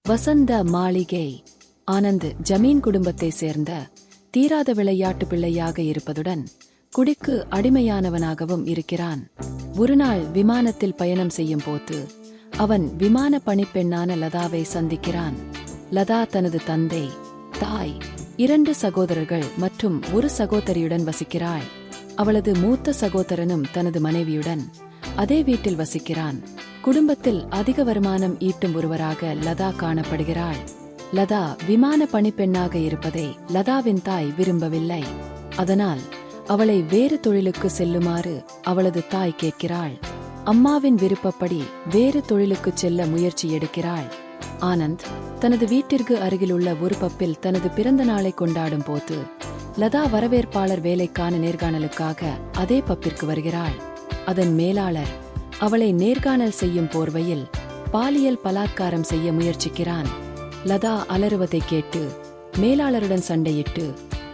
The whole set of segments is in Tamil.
வசந்த மாளிகை. ஆனந்த் ஜமீன் குடும்பத்தை சேர்ந்த தீராத விளையாட்டு பிள்ளையாக இருப்பதுடன் குடிக்கு அடிமையானவனாகவும் இருக்கிறான். ஒருநாள் விமானத்தில் பயணம் செய்யும் போது அவன் விமான பணிப்பெண்ணான லதாவை சந்திக்கிறான். லதா தனது தந்தை, தாய், 2 சகோதரர்கள் மற்றும் ஒரு சகோதரியுடன் வசிக்கிறாள். அவளது மூத்த சகோதரனும் தனது மனைவியுடன் அதே வீட்டில் வசிக்கிறான். குடும்பத்தில் அதிக வருமானம் ஈட்டும் ஒருவராக லதா காணப்படுகிறாள். லதா விமான பணிப்பெண்ணாக இருப்பதை லதாவின் தாய் விரும்பவில்லை. அதனால் அவளை வேறு தொழிலுக்கு செல்லுமாறு அவளது தாய் கேட்கிறாள். அம்மாவின் விருப்பப்படி வேறு தொழிலுக்கு செல்ல முயற்சி எடுக்கிறாள். ஆனந்த் தனது வீட்டிற்கு அருகிலுள்ள ஒரு பப்பில் தனது பிறந்த நாளை கொண்டாடும் போது லதா வரவேற்பாளர் வேலைக்கான நேர்காணலுக்காக அதே பப்பிற்கு வருகிறாள். அதன் மேலாளர் அவளை நேர்காணல் செய்யும் போர்வையில் பாலியல் பலாத்காரம் செய்ய முயற்சிக்கிறான். லதா அலறுவதை கேட்டு மேலாளருடன் சண்டையிட்டு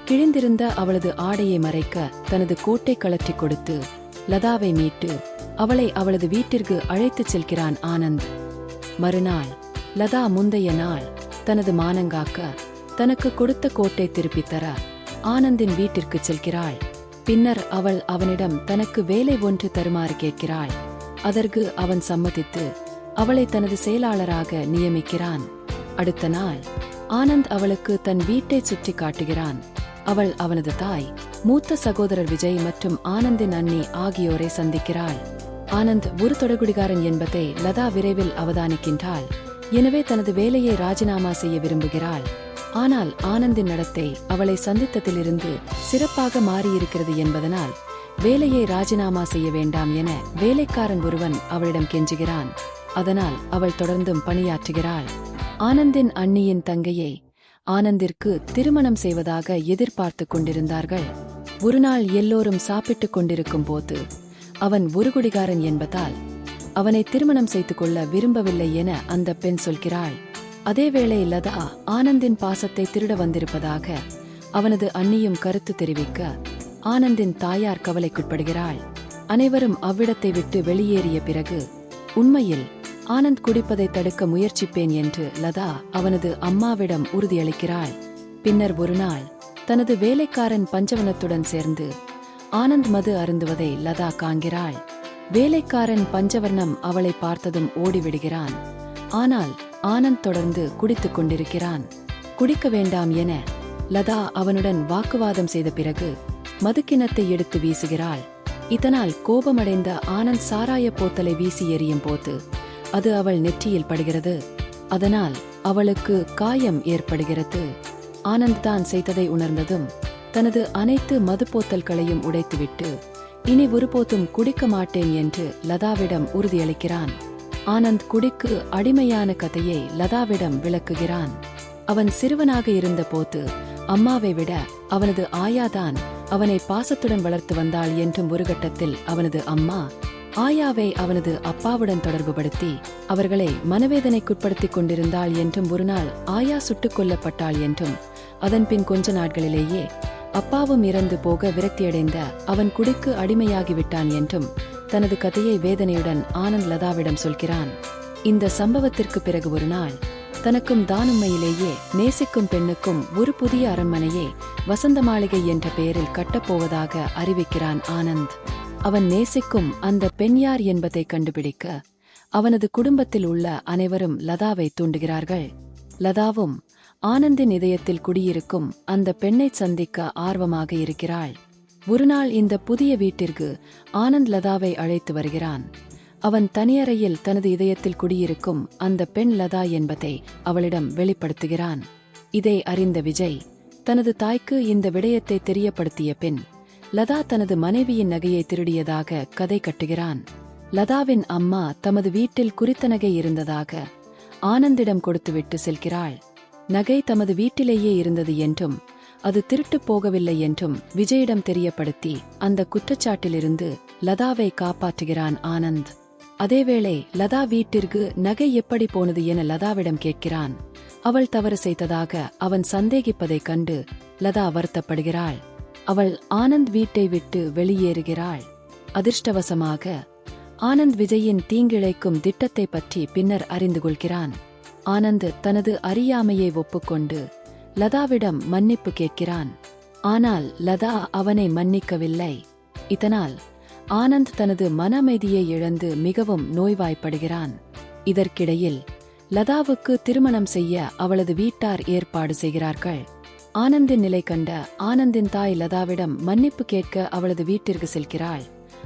கிழிந்திருந்த அவளது ஆடையை மறைக்க தனது கோட்டை கழற்றி கொடுத்து லதாவை மீட்டு அவளை அவளது வீட்டிற்கு அழைத்துச் செல்கிறான் ஆனந்த். மறுநாள் லதா முந்தைய நாள் தனது மானங்காக்க தனக்கு கொடுத்த கோட்டை திருப்பித் தர ஆனந்தின் வீட்டிற்கு செல்கிறாள். பின்னர் அவள் அவனிடம் தனக்கு வேலை ஒன்று தருமாறு கேட்கிறாள். அதற்கு அவன் சம்மதித்து அவளை தனது செயலாளராக நியமிக்கிறான். அடுத்த நாள் ஆனந்த் அவளுக்கு தன் வீட்டை சுற்றி காட்டுகிறான். அவள் அவனது தாய், மூத்த சகோதரர் விஜய் மற்றும் ஆனந்தின் அண்ணி ஆகியோரை சந்திக்கிறாள். ஆனந்த் ஒரு தொடர்குடிகாரன் என்பதை லதா விரைவில் அவதானிக்கின்றாள். எனவே தனது வேலையை ராஜினாமா செய்ய விரும்புகிறாள். ஆனால் ஆனந்தின் நடத்தை அவளை சந்தித்ததிலிருந்து சிறப்பாக மாறியிருக்கிறது என்பதனால் வேலையை ராஜினாமா செய்ய வேண்டாம் என வேலைக்காரன் ஒருவன் அவளிடம் கெஞ்சுகிறான். அதனால் அவள் தொடர்ந்தும் பணியாற்றுகிறாள். ஆனந்தின் அண்ணியின் தங்கையை ஆனந்திற்கு திருமணம் செய்வதாக எதிர்பார்த்து கொண்டிருந்தார்கள். ஒருநாள் எல்லோரும் சாப்பிட்டுக் கொண்டிருக்கும் போது அவன் ஒரு குடிகாரன் என்பதால் அவனை திருமணம் செய்து கொள்ள விரும்பவில்லை என அந்த பெண் சொல்கிறாள். அதேவேளை லதா ஆனந்தின் பாசத்தை திருட வந்திருப்பதாக அவனது அண்ணியும் கருத்து தெரிவிக்க ஆனந்தின் தாயார் கவலைக்குட்படுகிறாள். அனைவரும் அவ்விடத்தை விட்டு வெளியேறிய பிறகு உண்மையில் ஆனந்த் குடிப்பதை தடுக்க முயற்சிப்பேன் என்று லதா அவனது அம்மாவிடம் உறுதியளிக்கிறாள். பின்னர் ஒருநாள் தனது வேலைக்காரன் பஞ்சவனத்துடன் சேர்ந்து ஆனந்த் மது அருந்துவதை லதா காண்கிறாள். வேலைக்காரன் பஞ்சவர்ணம் அவளை பார்த்ததும் ஓடிவிடுகிறான். ஆனால் ஆனந்த் தொடர்ந்து குடித்துக் கொண்டிருக்கிறான். குடிக்க வேண்டாம் என லதா அவனுடன் வாக்குவாதம் செய்த பிறகு மதுக்கிணத்தை எடுத்து வீசுகிறாள். இதனால் கோபமடைந்த ஆனந்த் சாராய போத்தலை வீசி எறியும் போது அது அவள் நெற்றியில் படுகிறது. அதனால் அவளுக்கு காயம் ஏற்படுகிறது. ஆனந்த் தான் செய்ததை உணர்ந்ததும் தனது அனைத்து மது போத்தல்களையும் உடைத்துவிட்டு இனி ஒருபோதும் குடிக்க மாட்டேன் என்று லதாவிடம் உறுதியளிக்கிறான். ஆனந்த் குடிக்கு அடிமையான கதையை லதாவிடம் விளக்குகிறான். அவன் சிறுவனாக இருந்த போது அம்மாவை விட அவனது ஆயாதான் அவனை பாசத்துடன் வளர்த்து வந்தாள் என்றும் ஒரு கட்டத்தில் அவனது அம்மா ஆயாவை அவனது அப்பாவுடன் தொடர்புபடுத்தி அவர்களை மனவேதனைக்குட்படுத்திக் கொண்டிருந்தாள் என்றும் ஒருநாள் ஆயா சுட்டுக் கொல்லப்பட்டாள் என்றும் அதன்பின் கொஞ்ச நாட்களிலேயே அப்பாவும் இறந்து போக விரக்தியடைந்த அவன் குடிக்கு அடிமையாகிவிட்டான் என்றும் தனது கதையை வேதனையுடன் ஆனந்த் லதாவிடம் சொல்கிறான். இந்த சம்பவத்திற்கு பிறகு ஒரு நாள் தனக்கும் தானுண்மையிலேயே நேசிக்கும் பெண்ணுக்கும் ஒரு புதிய அரண்மனையை வசந்த மாளிகை என்ற பெயரில் கட்டப்போவதாக அறிவிக்கிறான் ஆனந்த். அவன் நேசிக்கும் அந்த பெண் யார் என்பதை கண்டுபிடிக்க அவனது குடும்பத்தில் உள்ள அனைவரும் லதாவை தூண்டுகிறார்கள். லதாவும் ஆனந்தின் இதயத்தில் குடியிருக்கும் அந்த பெண்ணை சந்திக்க ஆர்வமாக இருக்கிறாள். ஒருநாள் இந்த புதிய வீட்டிற்கு ஆனந்த் லதாவை அழைத்து வருகிறான். அவன் தனியறையில் தனது இதயத்தில் குடியிருக்கும் அந்த பெண் லதா என்பதை அவளிடம் வெளிப்படுத்துகிறான். இதை அறிந்த விஜய் தனது தாய்க்கு இந்த விடயத்தை தெரியப்படுத்திய பின் லதா தனது மனைவியின் நகையை திருடியதாக கதை கட்டுகிறான். லதாவின் அம்மா தமது வீட்டில் குறித்த நகை இருந்ததாக ஆனந்திடம் கொடுத்துவிட்டு செல்கிறாள். நகை தமது வீட்டிலேயே இருந்தது என்றும் அது திருட்டுப் போகவில்லை என்றும் விஜயிடம் தெரியப்படுத்தி அந்த குற்றச்சாட்டிலிருந்து லதாவை காப்பாற்றுகிறான் ஆனந்த். அதேவேளை லதா வீட்டிற்கு நகை எப்படி போனது என லதாவிடம் கேட்கிறான். அவள் தவறு செய்ததாக அவன் சந்தேகிப்பதைக் கண்டு லதா வருத்தப்படுகிறாள். அவள் ஆனந்த் வீட்டை விட்டு வெளியேறுகிறாள். அதிர்ஷ்டவசமாக ஆனந்த் விஜயின் தீங்கிழைக்கும் திட்டத்தை பற்றி பின்னர் அறிந்து கொள்கிறான். ஆனந்த் தனது அறியாமையை ஒப்புக்கொண்டு லதாவிடம் மன்னிப்பு கேட்கிறான். ஆனால் லதா அவனை மன்னிக்கவில்லை. இதனால் ஆனந்த் தனது மன அமைதியை இழந்து மிகவும் நோய்வாய்ப்படுகிறான். இதற்கிடையில் லதாவுக்கு திருமணம் செய்ய அவளது வீட்டார் ஏற்பாடு செய்கிறார்கள். ஆனந்தின் நிலை கண்ட ஆனந்தின் தாய் லதாவிடம் மன்னிப்பு கேட்க அவளது வீட்டிற்கு செல்கிறாள்.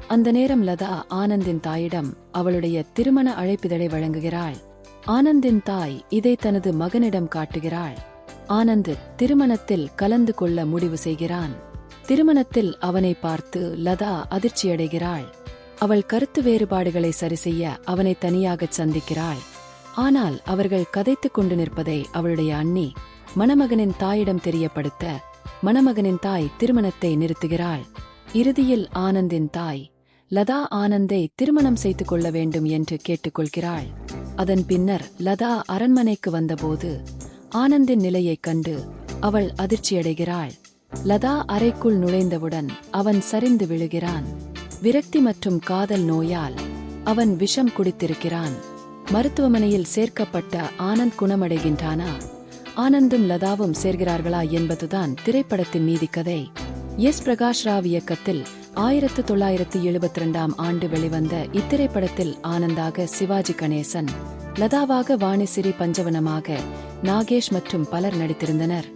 அந்த நேரம் லதா ஆனந்தின் தாயிடம் அவளுடைய திருமண அழைப்பிதழை வழங்குகிறாள். ஆனந்தின் தாய் இதை தனது மகனிடம் காட்டுகிறாள். ஆனந்த் திருமணத்தில் கலந்து கொள்ள முடிவு செய்கிறான். திருமணத்தில் அவனை பார்த்து லதா அதிர்ச்சியடைகிறாள். அவள் கருத்து வேறுபாடுகளை சரிசெய்ய அவனை தனியாகச் சந்திக்கிறாள். ஆனால் அவர்கள் கதைத்துக் கொண்டு நிற்பதை அவளுடைய அண்ணி மணமகனின் தாயிடம் தெரியப்படுத்த மணமகனின் தாய் திருமணத்தை நிறுத்துகிறாள். இறுதியில் ஆனந்தின் தாய் லதா ஆனந்தை திருமணம் செய்து கொள்ள வேண்டும் என்று கேட்டுக்கொள்கிறாள். அதன் பின்னர் லதா அரண்மனைக்கு வந்தபோது ஆனந்தின் நிலையைக் கண்டு அவள் அதிர்ச்சியடைகிறாள். லதா அறைக்குள் நுழைந்தவுடன் அவன் சரிந்து விழுகிறான். விரக்தி மற்றும் காதல் நோயால் அவன் விஷம் குடித்திருக்கிறான். மருத்துவமனையில் சேர்க்கப்பட்ட ஆனந்த் குணமடைகின்றானா? ஆனந்தும் லதாவும் சேர்கிறார்களா என்பதுதான் திரைப்படத்தின் மீதி கதை. எஸ். பிரகாஷ் ராவ் இயக்கத்தில் 1972 ஆண்டு வெளிவந்த இத்திரைப்படத்தில் ஆனந்தாக சிவாஜி கணேசன், லதாவாக வாணிசிறி பஞ்சவனமாக நாகேஷ் மற்றும் பலர் நடித்திருந்தனர்.